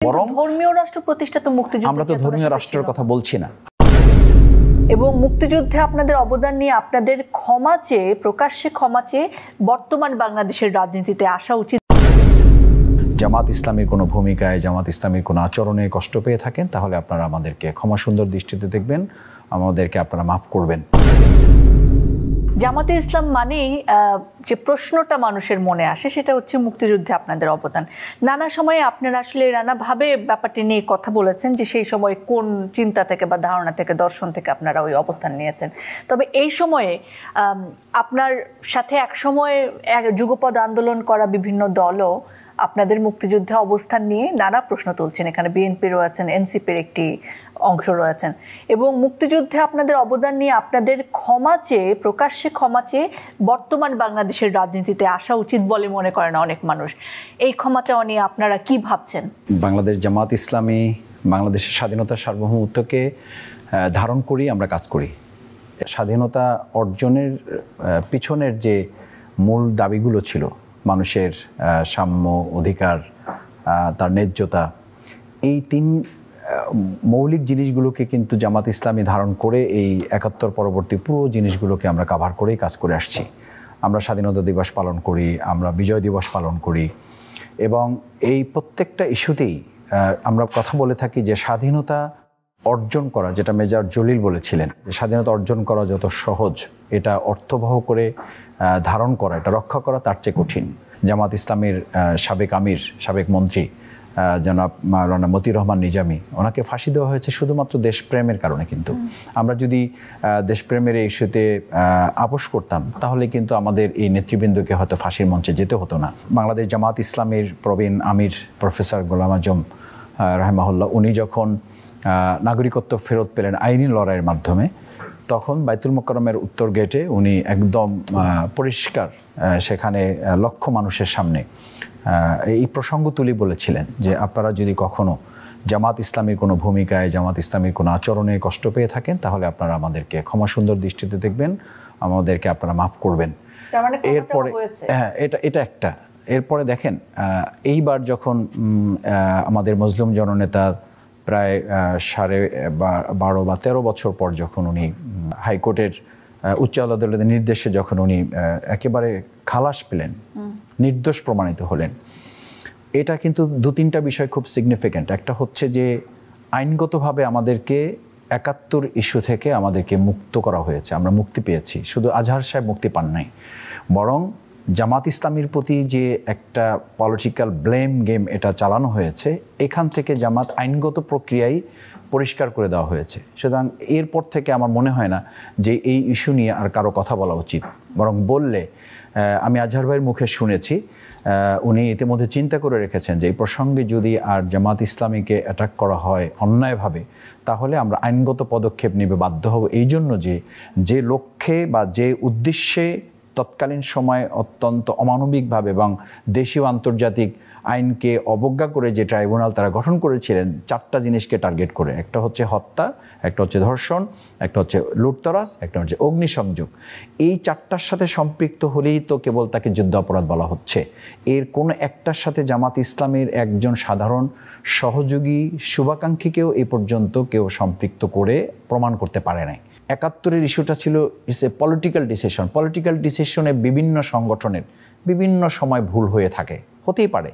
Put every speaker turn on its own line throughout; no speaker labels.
বরং
ধর্মীয় রাষ্ট্র প্রতিষ্ঠা তো মুক্তিযুদ্ধ,
আমরা তো ধর্মীয় রাষ্ট্রের কথা বলছি না।
এবং মুক্তিযুদ্ধে আপনাদের অবদান নিয়ে আপনাদের ক্ষমা চেয়ে, প্রকাশ্যে ক্ষমা চেয়ে বর্তমান বাংলাদেশের রাজনীতিতে আসা উচিত।
জামাত ইসলামীর কোনো ভূমিকায়, জামাত ইসলামীর কোনো আচরণে কষ্ট পেয়ে থাকেন, তাহলে আপনারা আমাদেরকে ক্ষমা সুন্দর দৃষ্টিতে দেখবেন, আমাদেরকে আপনারা মাফ করবেন।
জামাতে ইসলাম মানেই যে প্রশ্নটা মানুষের মনে আসে সেটা হচ্ছে মুক্তিযুদ্ধে আপনাদের অবদান। নানা সময়ে আপনারা আসলে নানাভাবে ব্যাপারটি নিয়ে কথা বলেছেন যে সেই সময় কোন চিন্তা থেকে বা ধারণা থেকে, দর্শন থেকে আপনারা ওই অবস্থান নিয়েছেন। তবে এই সময়ে আপনার সাথে এক সময় যুগপৎ আন্দোলন করা বিভিন্ন দলও আপনাদের মুক্তিযুদ্ধে অবস্থান নিয়ে নানা প্রশ্ন তুলছেন। এখানে বিএনপি রয়েছেন, এনসিপির একটি অংশ রয়েছেন, এবং মুক্তিযুদ্ধে আপনাদের অবদান নিয়ে আপনাদের ক্ষমা চেয়ে, প্রকাশ্যে ক্ষমা চেয়ে বর্তমান বাংলাদেশের রাজনীতিতে আসা উচিত বলে মনে করেন অনেক মানুষ। এই ক্ষমা চাওয়া নিয়ে আপনারা কি ভাবছেন?
বাংলাদেশ জামাত ইসলামী বাংলাদেশের স্বাধীনতা সার্বভৌমত্বকে ধারণ করি, আমরা কাজ করি। স্বাধীনতা অর্জনের পিছনের যে মূল দাবিগুলো ছিল, মানুষের সাম্য, অধিকার, তার ন্যায্যতা, এই তিন মৌলিক জিনিসগুলোকে কিন্তু জামাত ইসলামী ধারণ করে এই ৭১ পরবর্তী পুরো জিনিসগুলোকে আমরা কাভার করেই কাজ করে আসছি। আমরা স্বাধীনতা দিবস পালন করি, আমরা বিজয় দিবস পালন করি, এবং এই প্রত্যেকটা ইস্যুতেই আমরা কথা বলে থাকি যে স্বাধীনতা অর্জন করা, যেটা মেজর জলিল বলেছিলেন, যে স্বাধীনতা অর্জন করা যত সহজ, এটা অর্থবহ করে ধারণ করা, এটা রক্ষা করা তার চেয়ে কঠিন। জামাত ইসলামের সাবেক আমির, সাবেক মন্ত্রী জনাব মাওলানা মতিউর রহমান নিজামী, ওনাকে ফাঁসি দেওয়া হয়েছে শুধুমাত্র দেশপ্রেমের কারণে। কিন্তু আমরা যদি দেশপ্রেমের এই ইস্যুতে আপোষ করতাম, তাহলে কিন্তু আমাদের এই নেতৃবৃন্দকে হয়তো ফাঁসির মঞ্চে যেতে হতো না। বাংলাদেশ জামাত ইসলামের প্রবীণ আমির প্রফেসর গোলাম আজম রাহিমাহুল্লাহ, উনি যখন নাগরিকত্ব ফেরত পেলেন আইনি লড়াইয়ের মাধ্যমে, তখন বাইতুল মোকাররমের উত্তর গেটে উনি একদম পরিষ্কার সেখানে লক্ষ মানুষের সামনে এই প্রসঙ্গ তুলি বলেছিলেন যে আপনারা যদি কখনো জামাত ইসলামীর কোনো ভূমিকায়, জামাত ইসলামীর কোনো আচরণে কষ্ট পেয়ে থাকেন, তাহলে আপনারা আমাদেরকে ক্ষমা সুন্দর দৃষ্টিতে দেখবেন, আমাদেরকে আপনারা মাফ করবেন। এরপরে এটা একটা, এরপরে দেখেন, এইবার যখন আমাদের মজলুম জননেতা প্রায় 12.5 বা 13 বছর পর যখন উনি হাইকোর্টের উচ্চ আদালতের নির্দেশে যখন উনি একেবারে খালাস পেলেন, নির্দোষ প্রমাণিত হলেন, এটা কিন্তু 2-3টা বিষয় খুব সিগনিফিক্যান্ট। একটা হচ্ছে যে আইনগতভাবে আমাদেরকে ৭১ ইস্যু থেকে আমাদেরকে মুক্ত করা হয়েছে, আমরা মুক্তি পেয়েছি। শুধু আজহার সাহেব মুক্তি পান নাই, বরং জামাত ইসলামীর প্রতি যে একটা পলিটিক্যাল ব্লেম গেম এটা চালানো হয়েছে, এখান থেকে জামাত আইনগত প্রক্রিয়ায় পরিষ্কার করে দেওয়া হয়েছে। সুতরাং এরপর থেকে আমার মনে হয় না যে এই ইস্যু নিয়ে আর কারো কথা বলা উচিত, বরং বললে, আমি আজহার ভাইয়ের মুখে শুনেছি উনি ইতিমধ্যে চিন্তা করে রেখেছেন যে এই প্রসঙ্গে যদি আর জামাত ইসলামীকে অ্যাটাক করা হয় অন্যায়ভাবে, তাহলে আমরা আইনগত পদক্ষেপ নিতে বাধ্য হব। এই জন্য যে লক্ষ্যে বা যে উদ্দেশ্যে তৎকালীন সময় অত্যন্ত অমানবিকভাবে এবং দেশীয় আন্তর্জাতিক আইনকে অবজ্ঞা করে যে ট্রাইব্যুনাল তারা গঠন করেছিলেন, 4টা জিনিসকে টার্গেট করে, একটা হচ্ছে হত্যা, একটা হচ্ছে ধর্ষণ, একটা হচ্ছে লুটতরাজ, একটা হচ্ছে অগ্নিসংযোগ। এই 4টার সাথে সম্পৃক্ত হলেই তো কেবল তাকে যুদ্ধ অপরাধ বলা হচ্ছে। এর কোনো একটার সাথে জামাত ইসলামের একজন সাধারণ সহযোগী শুভাকাঙ্ক্ষীকেও এই পর্যন্ত কেউ সম্পৃক্ত করে প্রমাণ করতে পারে নাই। ৭১-এর ইস্যুটা ছিল it's a political decision. Political ডিসিশনে বিভিন্ন সংগঠনের বিভিন্ন সময় ভুল হয়ে থাকে, হতেই পারে।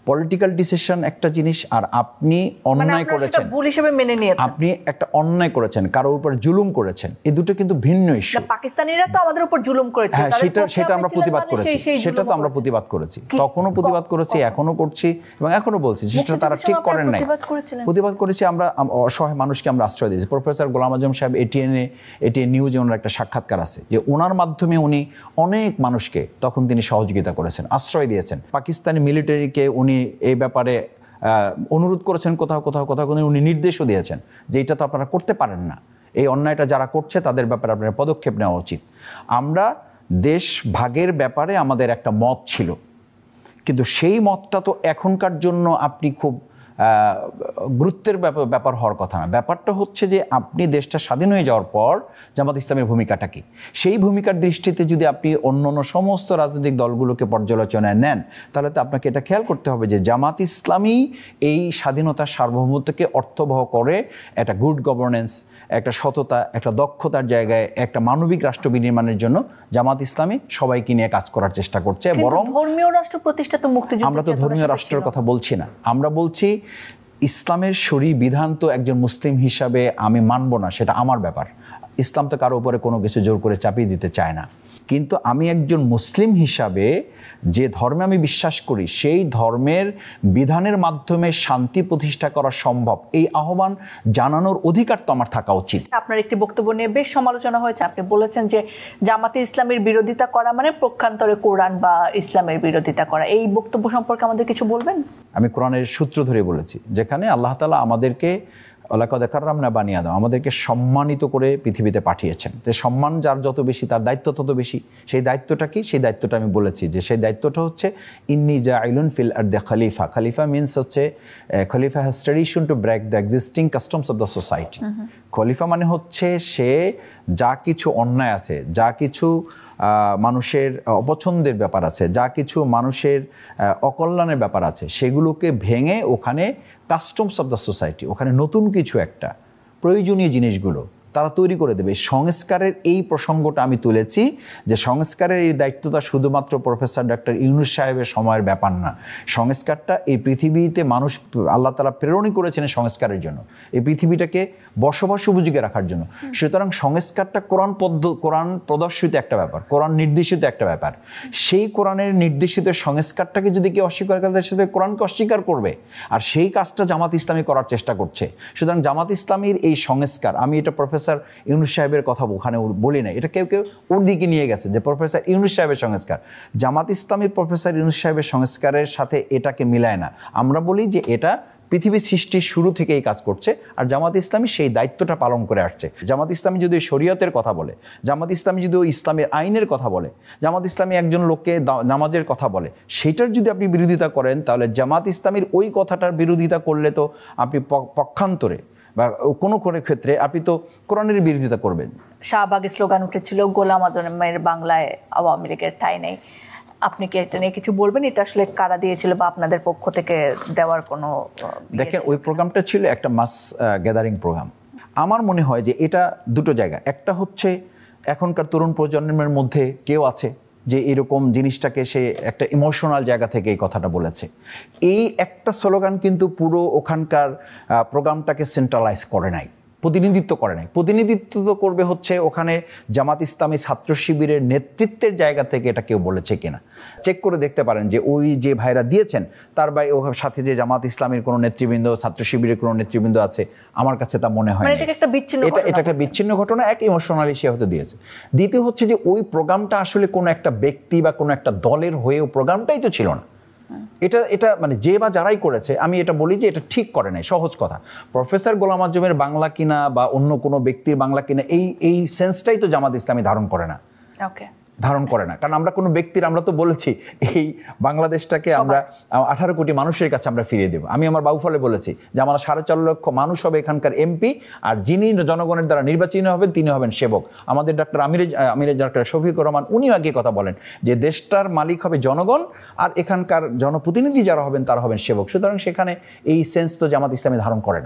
পলিটিক্যাল ডিসিশন একটা জিনিস, আর আপনি অন্যায় করেছেন,
ভুল হিসেবে মেনে নিয়েছেন,
আপনি একটা অন্যায় করেছেন, কারোর উপর জুলুম করেছেন, এই দুটো কিন্তু ভিন্ন ইস্যু।
পাকিস্তানিরা তো আমাদের উপর জুলুম করেছে,
হ্যাঁ, সেটা আমরা প্রতিবাদ করেছি, সেটা তো আমরা প্রতিবাদ করেছি, তখনও প্রতিবাদ করেছি, এখনো করছি এবং এখনো বলছি সেটা তারা ঠিক করেন নাই। প্রতিবাদ করেছি আমরা, অসহায় মানুষকে আমরা আশ্রয় দিয়েছি। প্রফেসর গোলাম আজম সাহেব এটিএন নিউজে ওনার একটা সাক্ষাৎকার আছে যে ওনার মাধ্যমে উনি অনেক মানুষকে তখন তিনি সহযোগিতা করেছেন, আশ্রয় দিয়েছেন। পাকিস্তানি মিলিটারিকে উনি এই ব্যাপারে অনুরোধ করেছেন, কোথাও উনি নির্দেশও দিয়েছেন যে এটা তো আপনারা করতে পারেন না, এই অন্যায়টা যারা করছে তাদের ব্যাপারে আপনার পদক্ষেপ নেওয়া উচিত। আমরা দেশ ভাগের ব্যাপারে আমাদের একটা মত ছিল, কিন্তু সেই মতটা তো এখনকার জন্য আপনি খুব গুরুত্বের ব্যাপার হওয়ার কথা না। ব্যাপারটা হচ্ছে যে আপনি দেশটা স্বাধীন হয়ে যাওয়ার পর জামাত ইসলামের ভূমিকাটা কি, সেই ভূমিকার দৃষ্টিতে যদি আপনি অন্য সমস্ত রাজনৈতিক দলগুলোকে পর্যালোচনায় নেন, তাহলে তো আপনাকে এটা খেয়াল করতে হবে যে জামাত ইসলামী এই স্বাধীনতার সার্বভৌমত্বকে অর্থবহ করে একটা গুড গভর্নেন্স, একটা সততা, একটা দক্ষতার জায়গায় একটা মানবিক রাষ্ট্র বিনির্মাণের জন্য জামাত ইসলামী সবাইকে নিয়ে কাজ করার চেষ্টা করছে। বরং
ধর্মীয় রাষ্ট্র প্রতিষ্ঠা তো মুক্তিযুদ্ধ,
আমরা তো ধর্মীয় রাষ্ট্রের কথা বলছি না, আমরা বলছি ইসলামের শরীর বিধান তো একজন মুসলিম হিসাবে আমি মানব না, সেটা আমার ব্যাপার। ইসলাম তো কারো উপরে কোনো কিছু জোর করে চাপিয়ে দিতে চায় না, কিন্তু আমি একজন মুসলিম হিসাবে যে ধর্মে আমি বিশ্বাস করি সেই ধর্মের বিধানের মাধ্যমে শান্তি প্রতিষ্ঠা করা সম্ভব, এই আহ্বান জানানোর অধিকার তো আমার থাকা উচিত।
আপনার একটি বক্তব্য নিয়ে বেশ সমালোচনা হয়েছে, আপনি বলেছেন যে জামাতে ইসলামের বিরোধিতা করা মানে পক্ষান্তরে কোরআন বা ইসলামের বিরোধিতা করা। এই বক্তব্য সম্পর্কে আমাদের কিছু বলবেন?
আমি কোরআনের সূত্র ধরে বলেছি, যেখানে আল্লাহ তাআলা আমাদেরকে লাকাদ কাররামনা বানি আদম, আমাদেরকে সম্মানিত করে পৃথিবীতে পাঠিয়েছেন। তো সম্মান যার যত বেশি তার দায়িত্ব তত বেশি। সেই দায়িত্বটা কি? সেই দায়িত্বটা আমি বলেছি যে সেই দায়িত্বটা হচ্ছে ইন্নী জাইলুন ফিল আরদি খলিফা। খলিফা মিনস হচ্ছে খলিফা has tradition to break the existing customs of the society. খলিফা মানে হচ্ছে সে যা কিছু অন্যায় আছে, যা কিছু মানুষের অপছন্দের ব্যাপার আছে, যা কিছু মানুষের অকল্যাণের ব্যাপার আছে, সেগুলোকে ভেঙে ওখানে কাস্টমস অফ দ্য সোসাইটি, ওখানে নতুন কিছু একটা প্রয়োজনীয় জিনিসগুলো তারা তৈরি করে দেবে। সংস্কারের এই প্রসঙ্গটা আমি তুলেছি যে সংস্কারের এই দায়িত্বটা শুধুমাত্র প্রফেসর ডক্টর ইউনূস সাহেবের সময়ের ব্যাপার না। সংস্কারটা এই পৃথিবীতে মানুষ আল্লাহ তাআলা প্রেরণই করেছেন সংস্কারের জন্য, এই পৃথিবীটাকে বসবাস উপযোগী রাখার জন্য। সুতরাং সংস্কারটা কোরআন প্রদর্শিত একটা ব্যাপার, কোরআন নির্দেশিত একটা ব্যাপার। সেই কোরআনের নির্দেশিত সংস্কারটাকে যদি কেউ অস্বীকার করে, তার সাথে কোরআনকে অস্বীকার করবে। আর সেই কাজটা জামাত ইসলামী করার চেষ্টা করছে। সুতরাং জামাত ইসলামীর এই সংস্কার, আমি এটা প্রফেসর ইউনূস সাহেবের কথা ওখানে বলি না, এটা কেউ ওর দিকে নিয়ে গেছে যে প্রফেসর ইউনূস সাহেবের সংস্কার। জামাত ইসলামীর প্রফেসর ইউনূস সাহেবের সংস্কারের সাথে এটাকে মিলায় না। আমরা বলি যে এটা পৃথিবী সৃষ্টির শুরু থেকে এই কাজ করছে, আর জামাত ইসলামী সেই দায়িত্বটা পালন করে আসছে। জামাত ইসলামী যদি শরীয়তের কথা বলে, জামাত ইসলামী যদি ইসলামের আইনের কথা বলে, জামাত ইসলামী একজন লোককে নামাজের কথা বলে, সেটার যদি আপনি বিরোধিতা করেন, তাহলে জামাত ইসলামীর ওই কথাটার বিরোধিতা করলে তো আপনি পক্ষান্তরে বা কোনো ক্ষেত্রে আপনি তো কোরআনের বিরোধিতা করবেন।
শাহবাগে স্লোগান উঠেছিল গোলাম আজমের বাংলায় আওয়ামী লীগের ঠাঁই নেই, আপনি কি এটা নিয়ে কিছু বলবেন? এটা আসলে কারা দিয়েছিল বা আপনাদের পক্ষ থেকে দেওয়ার কোনো?
দেখেন, ওই প্রোগ্রামটা ছিল একটা মাস গ্যাদারিং প্রোগ্রাম। আমার মনে হয় যে এটা দুটো জায়গা। একটা হচ্ছে এখনকার তরুণ প্রজন্মের মধ্যে কেউ আছে যে এরকম জিনিসটাকে সে একটা ইমোশনাল জায়গা থেকে এই কথাটা বলেছে। এই একটা স্লোগান কিন্তু পুরো ওখানকার প্রোগ্রামটাকে সেন্ট্রালাইজ করে নাই, প্রতিনিধিত্ব করে নাই। প্রতিনিধিত্ব তো করবে হচ্ছে ওখানে জামাত ইসলামী ছাত্র শিবিরের নেতৃত্বের জায়গা থেকে এটা কেউ বলেছে কিনা চেক করে দেখতে পারেন যে ওই যে ভাইরা দিয়েছেন তার সাথে যে জামাত ইসলামের কোনো নেতৃবৃন্দ, ছাত্র শিবিরের কোনো নেতৃবৃন্দ আছে, আমার কাছে তা মনে হয়
এটা একটা
বিচ্ছিন্ন ঘটনা। এক ইমোশনালি সে হতে দিয়েছে। দ্বিতীয় হচ্ছে যে ওই প্রোগ্রামটা আসলে কোনো একটা ব্যক্তি বা কোনো একটা দলের হয়েও প্রোগ্রামটাই তো ছিল না। এটা মানে যে বা যারাই করেছে, আমি এটা বলি যে এটা ঠিক করে নাই। সহজ কথা, প্রফেসর গোলাম আজমের বাংলা কিনা বা অন্য কোনো ব্যক্তির বাংলা কিনা এই সেন্সটাই তো জামাত ইসলামী ধারণ করে না। ধারণ করে না, কারণ আমরা কোনো ব্যক্তির, আমরা তো বলেছি এই বাংলাদেশটাকে আমরা 18 কোটি মানুষের কাছে আমরা ফিরিয়ে দেব। আমি আমার বাউফলে বলেছি যে আমরা 4.5 লক্ষ মানুষ হবে এখানকার এমপি, আর যিনি জনগণের দ্বারা নির্বাচিত হবেন তিনি হবেন সেবক। আমাদের ডাক্তার শফিকুর রহমান উনিও আগে কথা বলেন যে দেশটার মালিক হবে জনগণ, আর এখানকার জনপ্রতিনিধি যারা হবেন তারা হবেন সেবক। সুতরাং সেখানে এই সেন্স তো জামাত ইসলামী ধারণ করে না।